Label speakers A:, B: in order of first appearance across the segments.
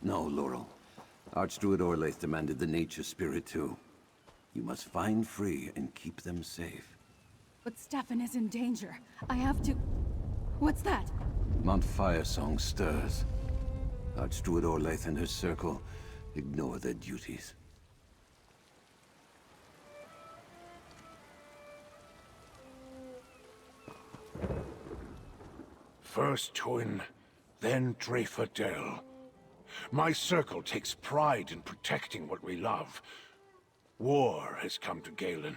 A: No, Laurel. Archdruid Orlaith demanded the nature spirit too. You must find Free and keep them safe.
B: But Stefan is in danger. I have to... What's that?
A: Mount Firesong stirs. Archdruid Orlaith and her circle ignore their duties.
C: First Twin, then Dreyfordell. My circle takes pride in protecting what we love. War has come to Galen,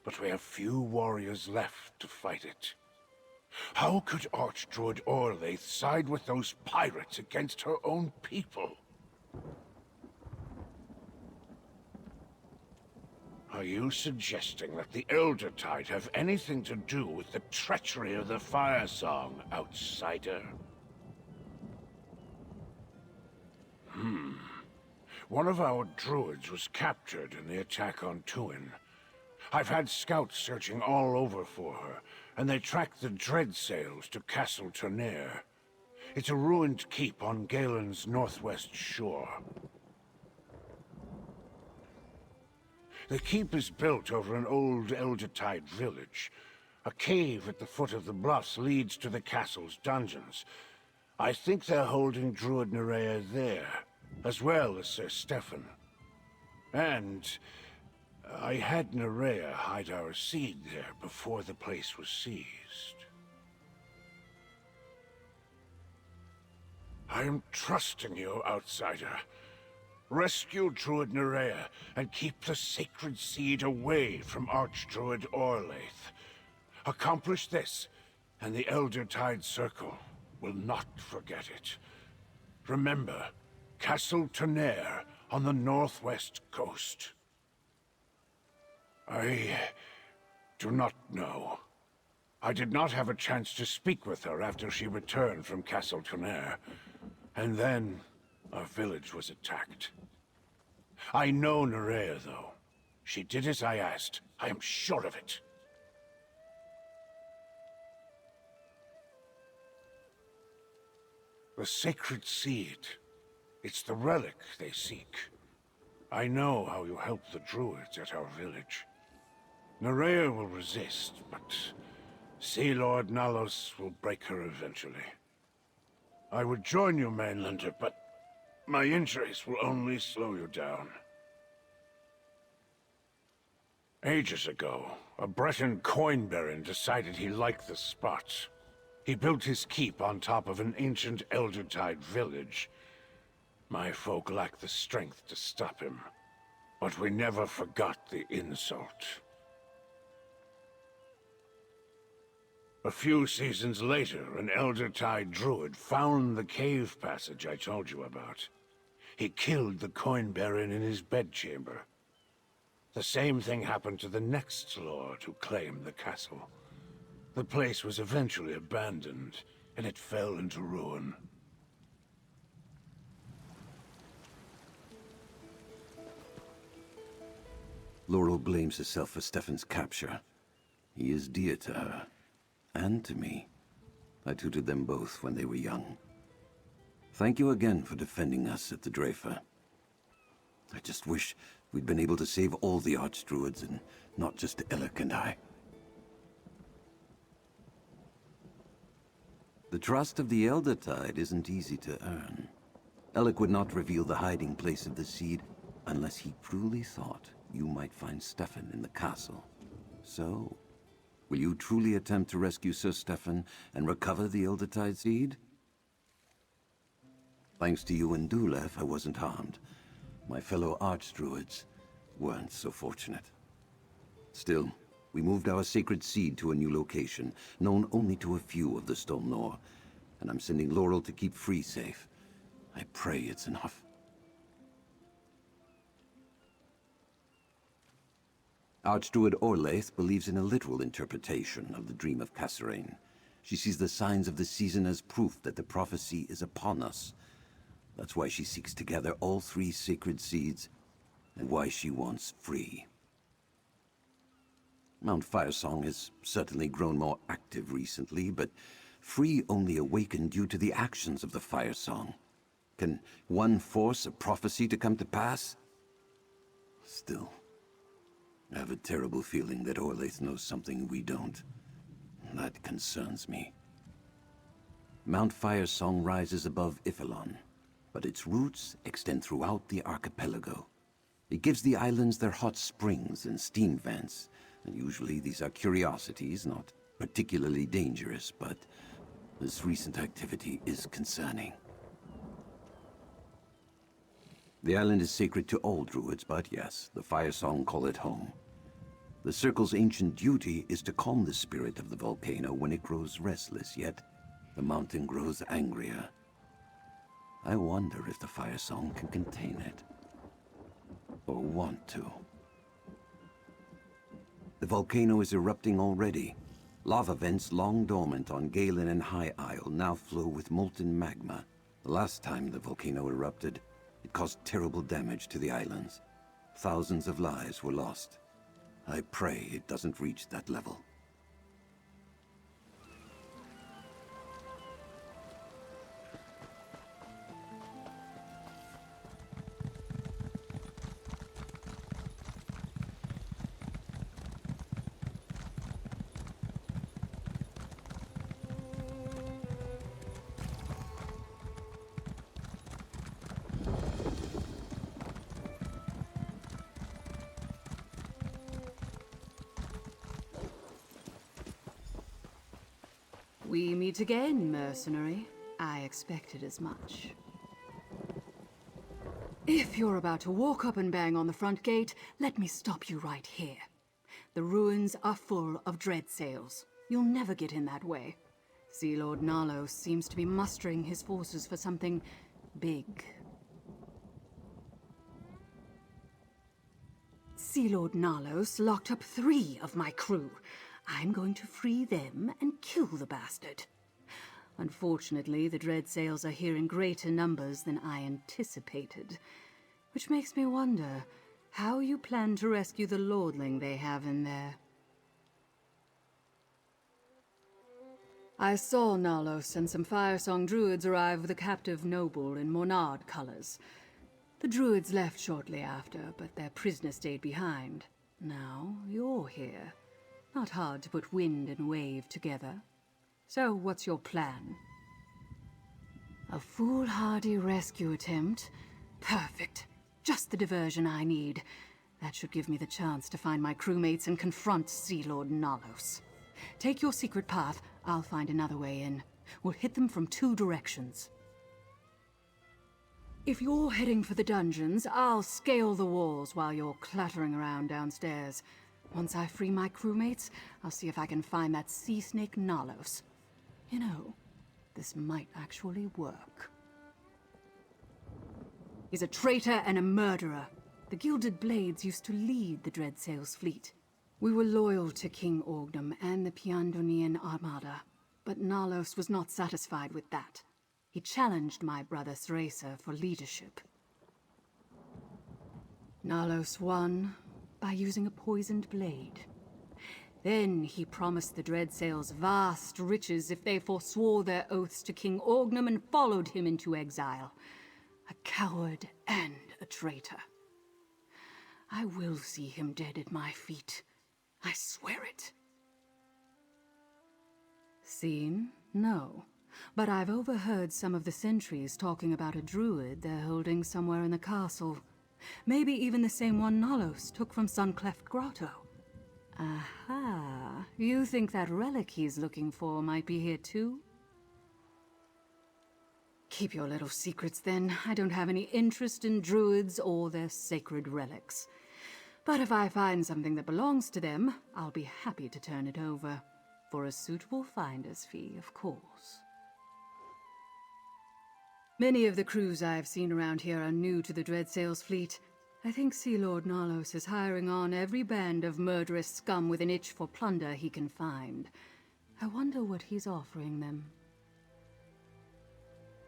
C: but we have few warriors left to fight it. How could Archdruid Orlaith side with those pirates against her own people? Are you suggesting that the Eldertide have anything to do with the treachery of the Firesong, outsider? One of our druids was captured in the attack on Tuin. I've had scouts searching all over for her, and they tracked the dread sails to Castle Turnier. It's a ruined keep on Galen's northwest shore. The keep is built over an old Eldertide village. A cave at the foot of the bluffs leads to the castle's dungeons. I think they're holding Druid Nerea there, as well as Sir Stefan. And I had Nerea hide our seed there before the place was seized. I am trusting you, outsider. Rescue Druid Nerea and keep the sacred seed away from Archdruid Orlaith. Accomplish this, and the Eldertide Circle will not forget it. Remember, Castle Turnier on the northwest coast. I do not know. I did not have a chance to speak with her after she returned from Castle Turnier. And then our village was attacked. I know Nerea, though. She did as I asked. I am sure of it. The sacred seed. It's the relic they seek. I know how you help the druids at our village. Nerea will resist, but Sea Lord Nalos will break her eventually. I would join you, Mainlander, but my injuries will only slow you down. Ages ago, a Breton coin baron decided he liked the spot. He built his keep on top of an ancient Eldertide village. My folk lacked the strength to stop him, but we never forgot the insult. A few seasons later, an Eldertide druid found the cave passage I told you about. He killed the coin baron in his bedchamber. The same thing happened to the next lord who claimed the castle. The place was eventually abandoned, and it fell into ruin.
A: Laurel blames herself for Stefan's capture. He is dear to her, and to me. I tutored them both when they were young. Thank you again for defending us at the Dreyfa. I just wish we'd been able to save all the Archdruids and not just Elec and I. The trust of the Eldertide isn't easy to earn. Elec would not reveal the hiding place of the seed unless he truly thought you might find Stefan in the castle. So, will you truly attempt to rescue Sir Stefan and recover the Eldertide seed? Thanks to you and Dulef, I wasn't harmed. My fellow Archdruids weren't so fortunate. Still, we moved our sacred seed to a new location, known only to a few of the Stolnor, and I'm sending Laurel to keep Free safe. I pray it's enough. Archdruid Orlaith believes in a literal interpretation of the dream of Kasserine. She sees the signs of the season as proof that the prophecy is upon us. That's why she seeks to gather all three sacred seeds, and why she wants Free. Mount Firesong has certainly grown more active recently, but Free only awakened due to the actions of the Firesong. Can one force a prophecy to come to pass? Still, I have a terrible feeling that Orlaith knows something we don't. That concerns me. Mount Firesong rises above Iphelon, but its roots extend throughout the archipelago. It gives the islands their hot springs and steam vents, and usually these are curiosities, not particularly dangerous, but this recent activity is concerning. The island is sacred to all druids, but yes, the Firesong call it home. The Circle's ancient duty is to calm the spirit of the volcano when it grows restless, yet the mountain grows angrier. I wonder if the Firesong can contain it. Or want to. The volcano is erupting already. Lava vents long dormant on Galen and High Isle now flow with molten magma. The last time the volcano erupted, it caused terrible damage to the islands. Thousands of lives were lost. I pray it doesn't reach that level.
B: We meet again, mercenary. I expected as much. If you're about to walk up and bang on the front gate, let me stop you right here. The ruins are full of dread sails. You'll never get in that way. Sea Lord Nalos seems to be mustering his forces for something big. Sea Lord Nalos locked up 3 of my crew. I'm going to free them and kill the bastard. Unfortunately, the dread sails are here in greater numbers than I anticipated, which makes me wonder how you plan to rescue the lordling they have in there. I saw Nalos and some Firesong druids arrive with a captive noble in Monard colors. The druids left shortly after, but their prisoner stayed behind. Now you're here. Not hard to put wind and wave together. So, what's your plan? A foolhardy rescue attempt? Perfect. Just the diversion I need. That should give me the chance to find my crewmates and confront Sea Lord Nalos. Take your secret path, I'll find another way in. We'll hit them from 2 directions. If you're heading for the dungeons, I'll scale the walls while you're clattering around downstairs. Once I free my crewmates, I'll see if I can find that sea snake Nalos. You know, this might actually work. He's a traitor and a murderer. The Gilded Blades used to lead the Dreadsails fleet. We were loyal to King Orgnum and the Piandonian Armada, but Nalos was not satisfied with that. He challenged my brother Thracer for leadership. Nalos won by using a poisoned blade. Then he promised the Dreadsails vast riches if they forswore their oaths to King Orgnum and followed him into exile. A coward and a traitor. I will see him dead at my feet. I swear it. Seen? No. But I've overheard some of the sentries talking about a druid they're holding somewhere in the castle. Maybe even the same one Nalos took from Suncleft Grotto. Aha. You think that relic he's looking for might be here too? Keep your little secrets then. I don't have any interest in druids or their sacred relics. But if I find something that belongs to them, I'll be happy to turn it over. For a suitable finder's fee, of course. Many of the crews I've seen around here are new to the Dreadsails fleet. I think Sea Lord Nalos is hiring on every band of murderous scum with an itch for plunder he can find. I wonder what he's offering them.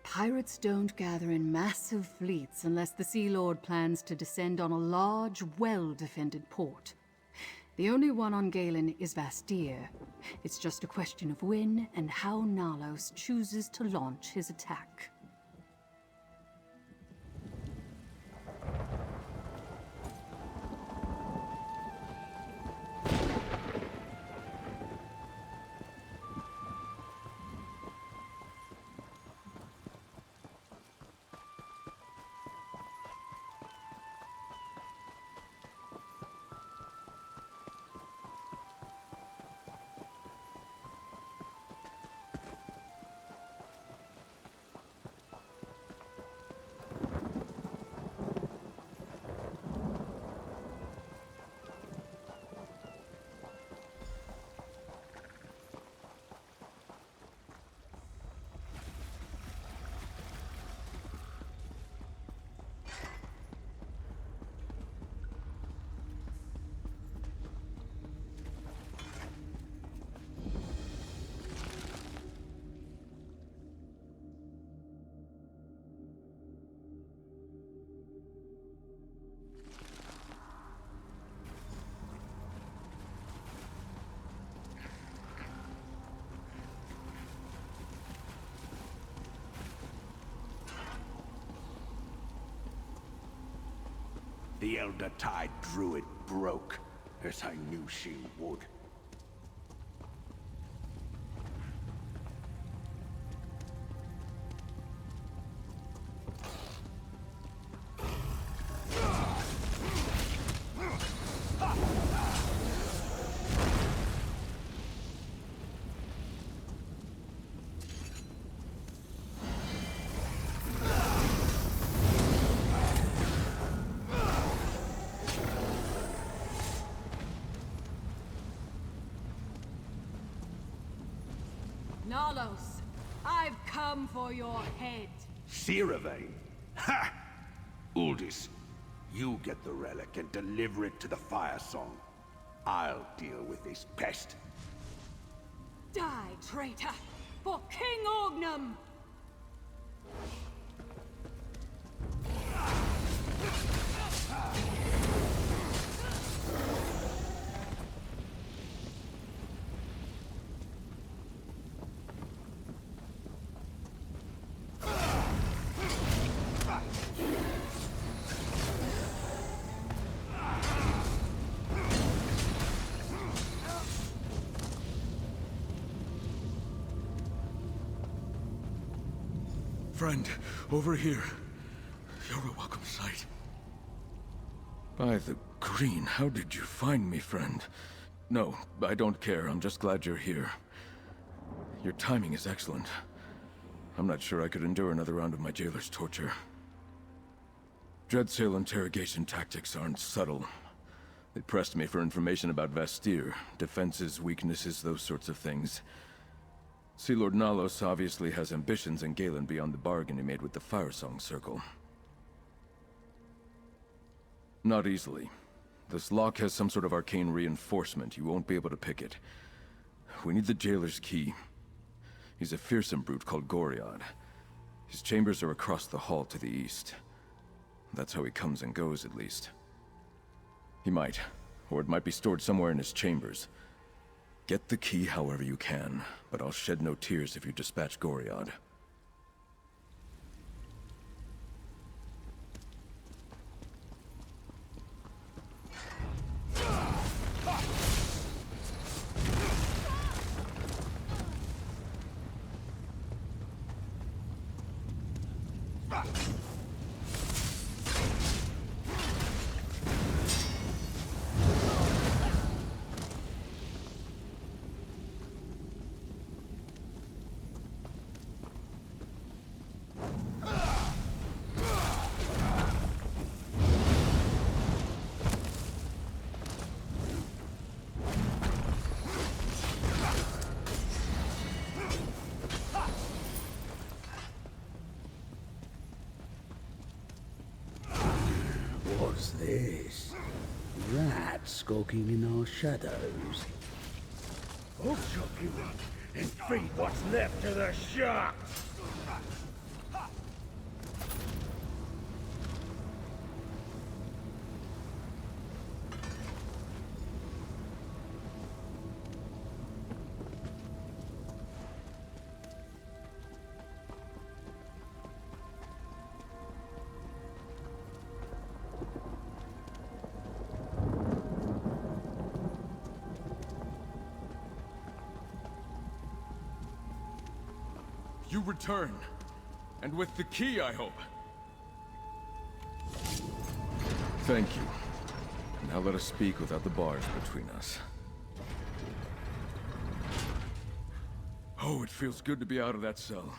B: Pirates don't gather in massive fleets unless the Sea Lord plans to descend on a large, well-defended port. The only one on Galen is Vastir. It's just a question of when and how Nalos chooses to launch his attack.
D: The Elder Tide Druid broke, as I knew she would.
B: Nalos, I've come for your head.
D: Seravane? Ha! Uldis, you get the relic and deliver it to the Firesong. I'll deal with this pest.
B: Die, traitor, for King Orgnum!
E: Friend, over here. You're a welcome sight. By the green, how did you find me, friend? No, I don't care. I'm just glad you're here. Your timing is excellent. I'm not sure I could endure another round of my jailer's torture. Dreadsail interrogation tactics aren't subtle. They pressed me for information about Vastir, defenses, weaknesses, those sorts of things. Sea Lord Nalos obviously has ambitions in Galen beyond the bargain he made with the Firesong Circle. Not easily. This lock has some sort of arcane reinforcement. You won't be able to pick it. We need the jailer's key. He's a fearsome brute called Goriad. His chambers are across the hall to the east. That's how he comes and goes, at least. He might, or it might be stored somewhere in his chambers. Get the key however you can, but I'll shed no tears if you dispatch Goriad.
F: What's this? Rats skulking in our shadows.
C: I'll chop you up and feed what's left to the sharks!
E: You return. And with the key, I hope. Thank you. Now let us speak without the bars between us. Oh, it feels good to be out of that cell.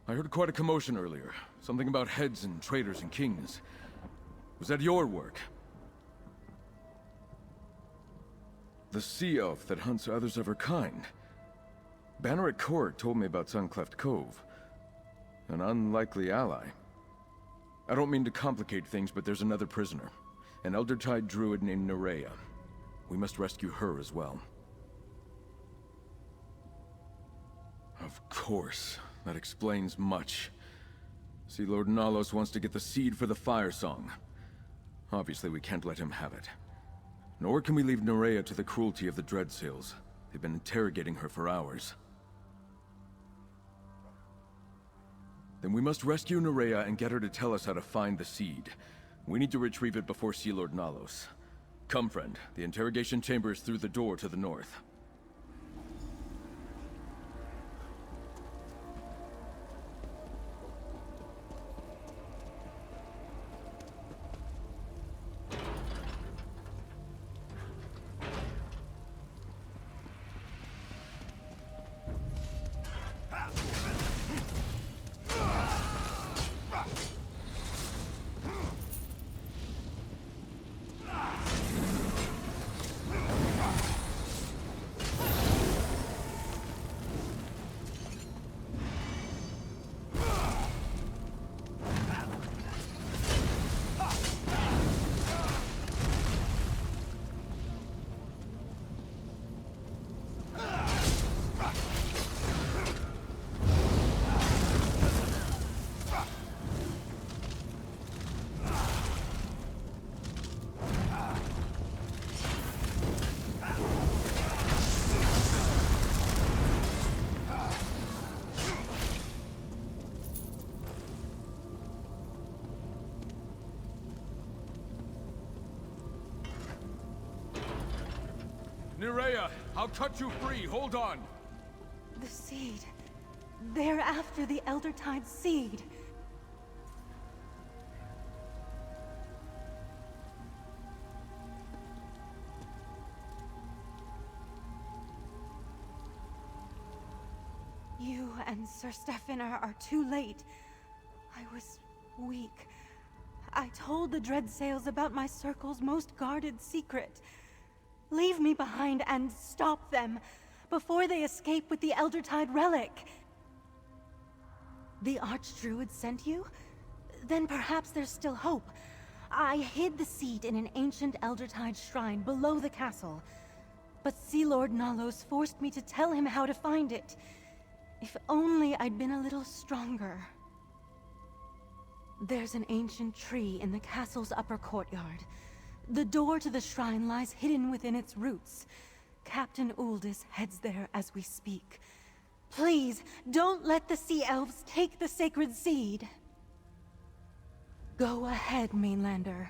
E: I heard quite a commotion earlier. Something about heads and traitors and kings. Was that your work? The sea elf that hunts others of her kind. Banner at Court told me about Suncleft Cove. An unlikely ally. I don't mean to complicate things, but there's another prisoner. An Eldertide druid named Nerea. We must rescue her as well. Of course. That explains much. Sea Lord Nalos wants to get the seed for the Firesong. Obviously, we can't let him have it. Nor can we leave Nerea to the cruelty of the Dreadsails. They've been interrogating her for hours. Then we must rescue Nerea and get her to tell us how to find the seed. We need to retrieve it before Sea Lord Nalos. Come, friend. The interrogation chamber is through the door to the north. Nerea, I'll cut you free. Hold on.
G: The seed. They're after the Elder Tide seed. You and Sir Stefan are too late. I was weak. I told the Dreadsails about my circle's most guarded secret. Leave me behind and stop them before they escape with the Eldertide relic. The Archdruid sent you? Then perhaps there's still hope. I hid the seed in an ancient Eldertide shrine below the castle. But Sea Lord Nalos forced me to tell him how to find it. If only I'd been a little stronger. There's an ancient tree in the castle's upper courtyard. The door to the shrine lies hidden within its roots. Captain Uldis heads there as we speak. Please, don't let the Sea Elves take the sacred seed. Go ahead, Mainlander.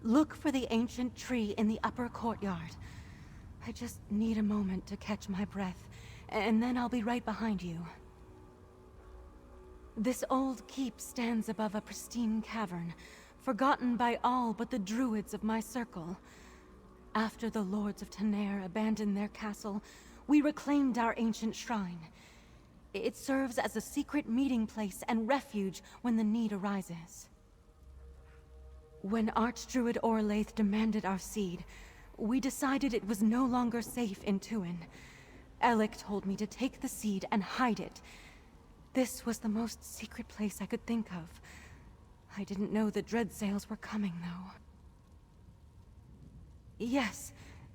G: Look for the ancient tree in the upper courtyard. I just need a moment to catch my breath, and then I'll be right behind you. This old keep stands above a pristine cavern, forgotten by all but the druids of my circle. After the lords of Tenair abandoned their castle, we reclaimed our ancient shrine. It serves as a secret meeting place and refuge when the need arises. When Archdruid Orlaith demanded our seed, we decided it was no longer safe in Tuin. Alec told me to take the seed and hide it. This was the most secret place I could think of. I didn't know the Dreadsails were coming, though. Yes,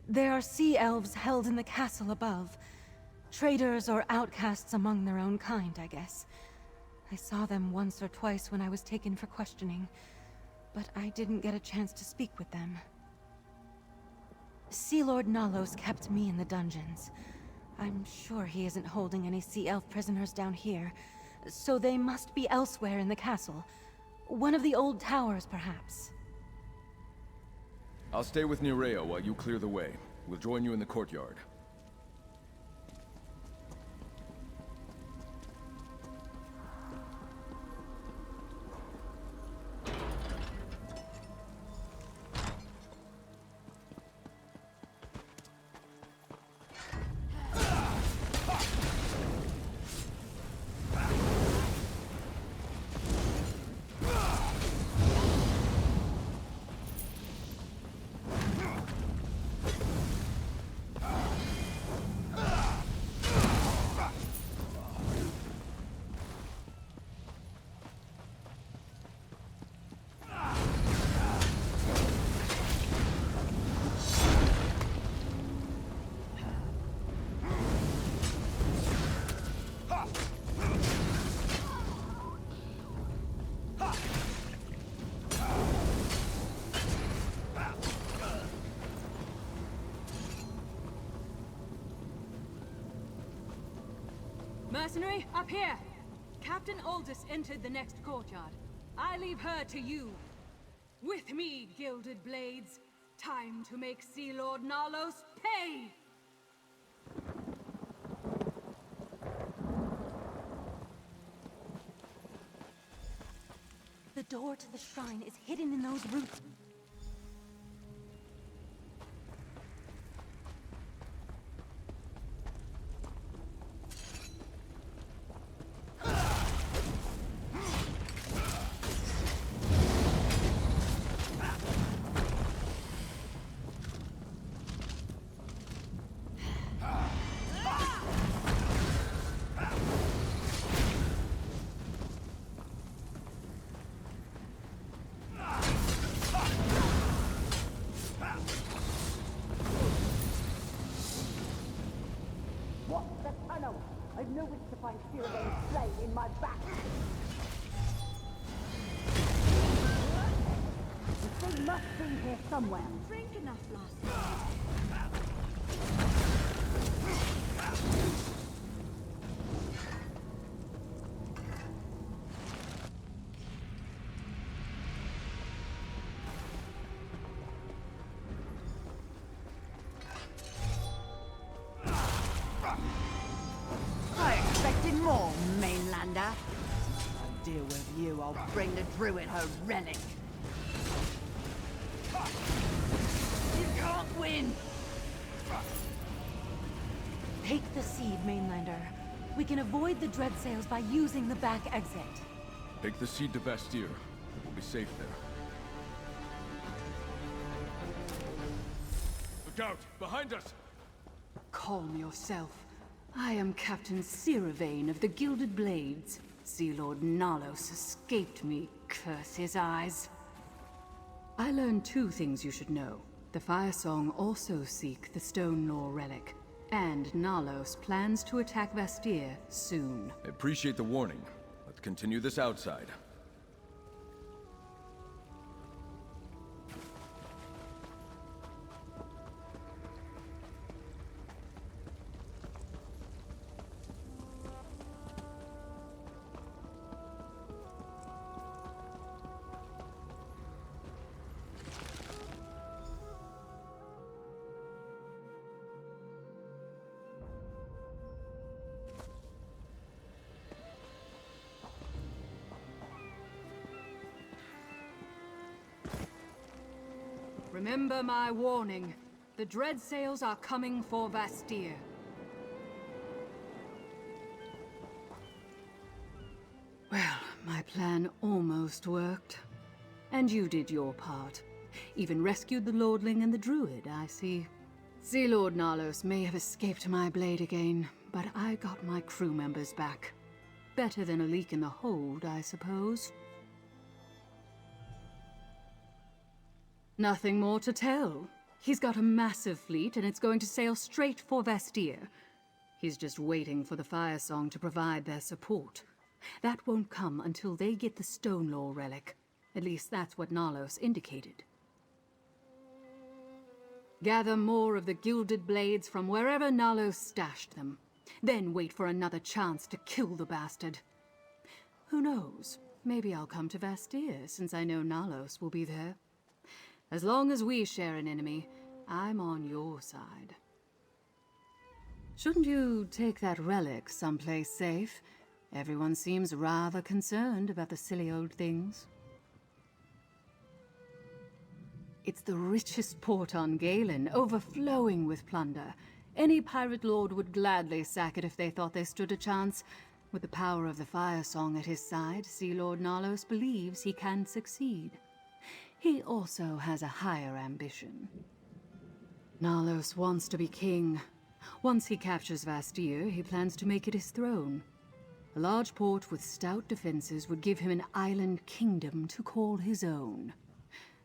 G: there are sea elves held in the castle above. Traitors or outcasts among their own kind, I guess. I saw them once or twice when I was taken for questioning, but I didn't get a chance to speak with them. Sea Lord Nalos kept me in the dungeons. I'm sure he isn't holding any sea elf prisoners down here, so they must be elsewhere in the castle. One of the old towers, perhaps.
E: I'll stay with Nerea while you clear the way. We'll join you in the courtyard.
B: Mercenary, up here! Captain Aldous entered the next courtyard. I leave her to you. With me, gilded blades. Time to make Sea Lord Nalos pay!
G: The door to the shrine is hidden in those roots.
H: Watch the tunnel! I've no wish to find Firesong slain in my back! The thing must be here somewhere.
G: Drink enough last night.
H: I expected more, mainlander. I'll deal with you. I'll bring the druid her relic. You can't win!
G: Take the seed, Mainlander. We can avoid the dread sails by using the back exit.
E: Take the seed to Bastir. We'll be safe there. Look out! Behind us!
B: Calm yourself. I am Captain Siravane of the Gilded Blades. Sea Lord Nalos escaped me, curse his eyes. I learned two things you should know. The Firesong also seek the Stone Lore relic, and Nalos plans to attack Bastir soon.
E: I appreciate the warning. Let's continue this outside.
B: Remember my warning. The dread sails are coming for Bastir. Well, my plan almost worked. And you did your part. Even rescued the Lordling and the Druid, I see. Sea Lord Nalos may have escaped my blade again, but I got my crew members back. Better than a leak in the hold, I suppose. Nothing more to tell. He's got a massive fleet and it's going to sail straight for Bastir. He's just waiting for the Firesong to provide their support. That won't come until they get the Stone Lore relic. At least that's what Nalos indicated. Gather more of the Gilded Blades from wherever Nalos stashed them. Then wait for another chance to kill the bastard. Who knows? Maybe I'll come to Bastir, since I know Nalos will be there. As long as we share an enemy, I'm on your side. Shouldn't you take that relic someplace safe? Everyone seems rather concerned about the silly old things. It's the richest port on Galen, overflowing with plunder. Any pirate lord would gladly sack it if they thought they stood a chance. With the power of the Firesong at his side, Sea Lord Nalos believes he can succeed. He also has a higher ambition. Nalos wants to be king. Once he captures Bastir, he plans to make it his throne. A large port with stout defenses would give him an island kingdom to call his own.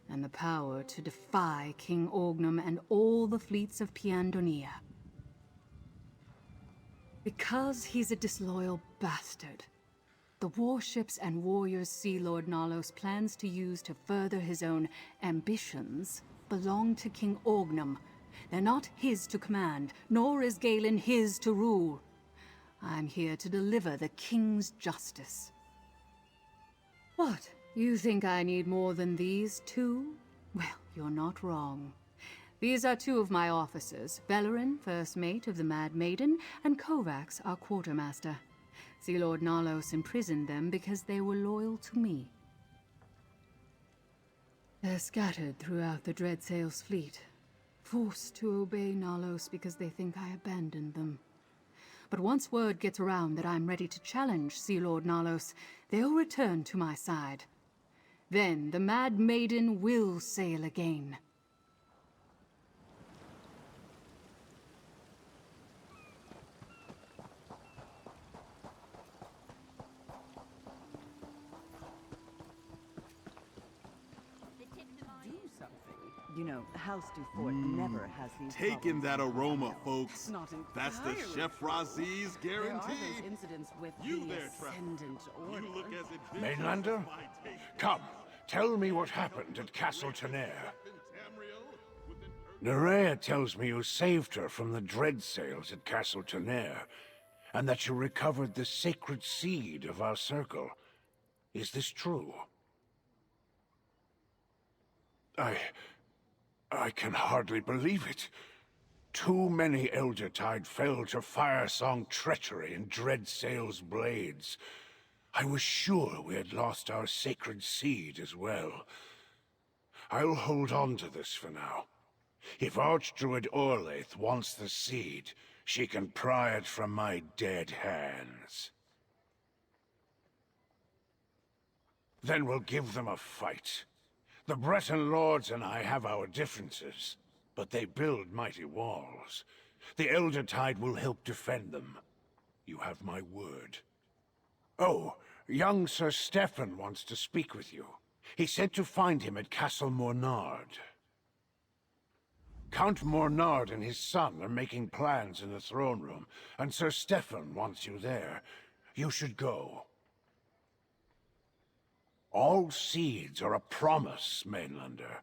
B: And the power to defy King Orgnum and all the fleets of Piandonia. Because he's a disloyal bastard, the warships and warriors Sea Lord Nalos plans to use to further his own ambitions belong to King Orgnum. They're not his to command, nor is Galen his to rule. I'm here to deliver the king's justice. What? You think I need more than these two? Well, you're not wrong. These are two of my officers, Bellerin, first mate of the Mad Maiden, and Kovacs, our quartermaster. Sea Lord Nalos imprisoned them because they were loyal to me. They're scattered throughout the Dreadsail's fleet, forced to obey Nalos because they think I abandoned them. But once word gets around that I'm ready to challenge Sea Lord Nalos, they'll return to my side. Then the Mad Maiden will sail again.
H: You know, House Dufort never has these
I: Taking
H: problems
I: that
H: in
I: aroma,
H: Tamriel.
I: folks.
H: Not
I: That's the
H: entirely
I: Chef
H: true.
I: Razi's
H: There are
I: guarantee.
H: those incidents with
I: You
H: the
I: there, Trevor.
H: Ascendant Order.
I: You look as adventurous
C: Mainlander?
I: as my taste.
C: Come, tell me what happened at Castle Tenair.
I: Tamriel with an
C: Nerea tells me you saved her from the Dreadsails at Castle Tenair, and that you recovered the sacred seed of our circle. Is this true? I can hardly believe it. Too many Eldertide fell to Firesong treachery and Dreadsail's blades. I was sure we had lost our sacred seed as well. I'll hold on to this for now. If Archdruid Orlaith wants the seed, she can pry it from my dead hands. Then we'll give them a fight. The Breton lords and I have our differences, but they build mighty walls. The Eldertide will help defend them. You have my word. Oh, young Sir Stefan wants to speak with you. He said to find him at Castle Mornard. Count Mornard and his son are making plans in the throne room, and Sir Stefan wants you there. You should go. All seeds are a promise, Mainlander.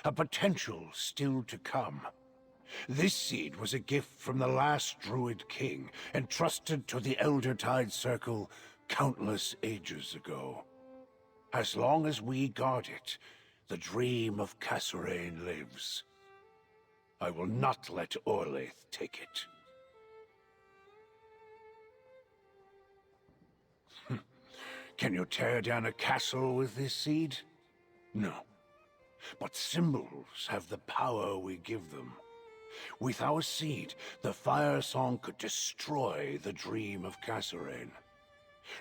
C: A potential still to come. This seed was a gift from the last Druid King, entrusted to the Eldertide Circle countless ages ago. As long as we guard it, the dream of Kasserine lives. I will not let Orlaith take it. Can you tear down a castle with this seed? No. But symbols have the power we give them. With our seed, the Firesong could destroy the dream of Kasserine.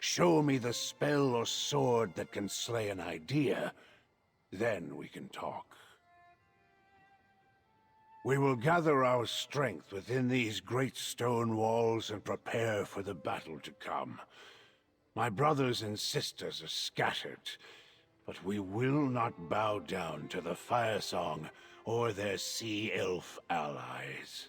C: Show me the spell or sword that can slay an idea, then we can talk. We will gather our strength within these great stone walls and prepare for the battle to come. My brothers and sisters are scattered, but we will not bow down to the Firesong or their sea elf allies.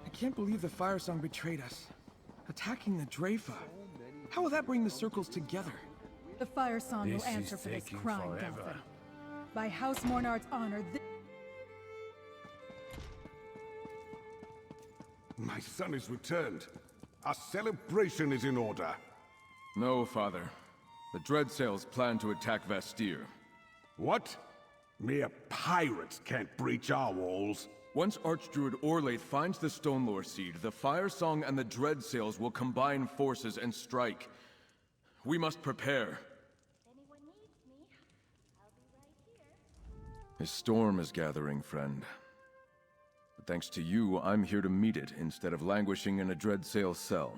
J: I can't believe the Firesong betrayed us. Attacking the Dreyfa. How will that bring the circles together?
K: The Firesong will answer for this crime, Dolphin. By House Mornard's honor,
D: My son is returned. Our celebration is in order.
E: No, Father. The Dreadsails plan to attack Vastir.
D: What? Mere pirates can't breach our walls.
E: Once Archdruid Orlaith finds the Stonelore Seed, the Firesong and the Dreadsails will combine forces and strike. We must prepare. A storm is gathering, friend. But thanks to you, I'm here to meet it instead of languishing in a Dreadsail cell.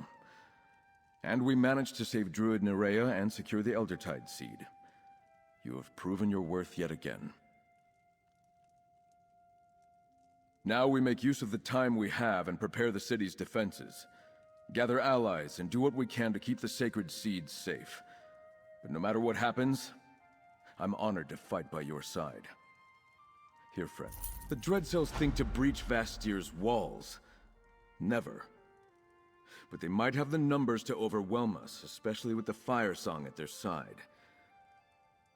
E: And we managed to save Druid Nerea and secure the Eldertide Seed. You have proven your worth yet again. Now we make use of the time we have and prepare the city's defenses. Gather allies and do what we can to keep the sacred seeds safe. But no matter what happens, I'm honored to fight by your side. Here, friend. The Dreadcells think to breach Vastir's walls. Never. But they might have the numbers to overwhelm us, especially with the Firesong at their side.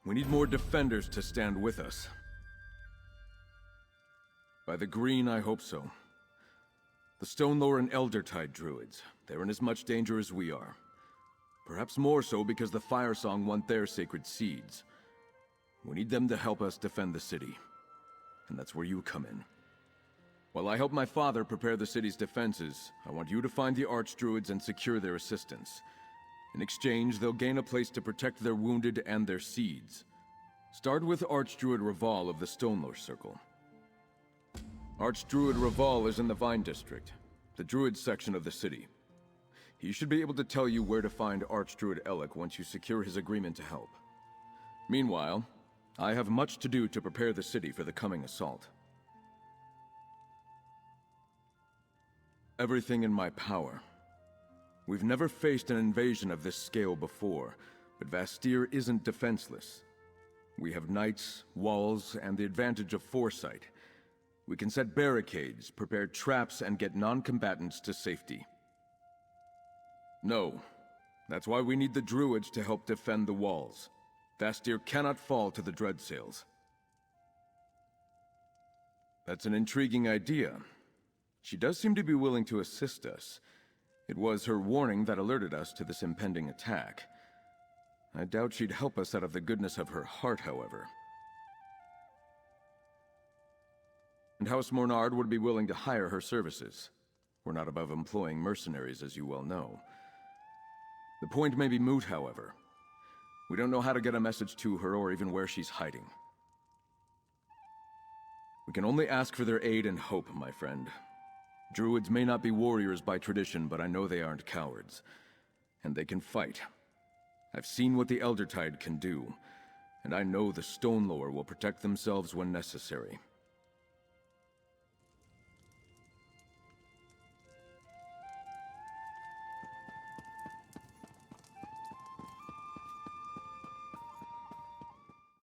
E: We need more defenders to stand with us. By the green, I hope so. The Stonelore and Eldertide druids, they're in as much danger as we are. Perhaps more so because the Firesong want their sacred seeds. We need them to help us defend the city. And that's where you come in. While I help my father prepare the city's defenses, I want you to find the Archdruids and secure their assistance. In exchange, they'll gain a place to protect their wounded and their seeds. Start with Archdruid Raval of the Stonelore Circle. Archdruid Raval is in the Vine District, the Druid section of the city. He should be able to tell you where to find Archdruid Elec once you secure his agreement to help. Meanwhile, I have much to do to prepare the city for the coming assault. Everything in my power. We've never faced an invasion of this scale before, but Vastir isn't defenseless. We have knights, walls, and the advantage of foresight. We can set barricades, prepare traps, and get non-combatants to safety. No. That's why we need the druids to help defend the walls. Vastir cannot fall to the Dreadsails. That's an intriguing idea. She does seem to be willing to assist us. It was her warning that alerted us to this impending attack. I doubt she'd help us out of the goodness of her heart, however. And House Mornard would be willing to hire her services. We're not above employing mercenaries, as you well know. The point may be moot, however. We don't know how to get a message to her or even where she's hiding. We can only ask for their aid and hope, my friend. Druids may not be warriors by tradition, but I know they aren't cowards. And they can fight. I've seen what the Eldertide can do, and I know the Stonelore will protect themselves when necessary.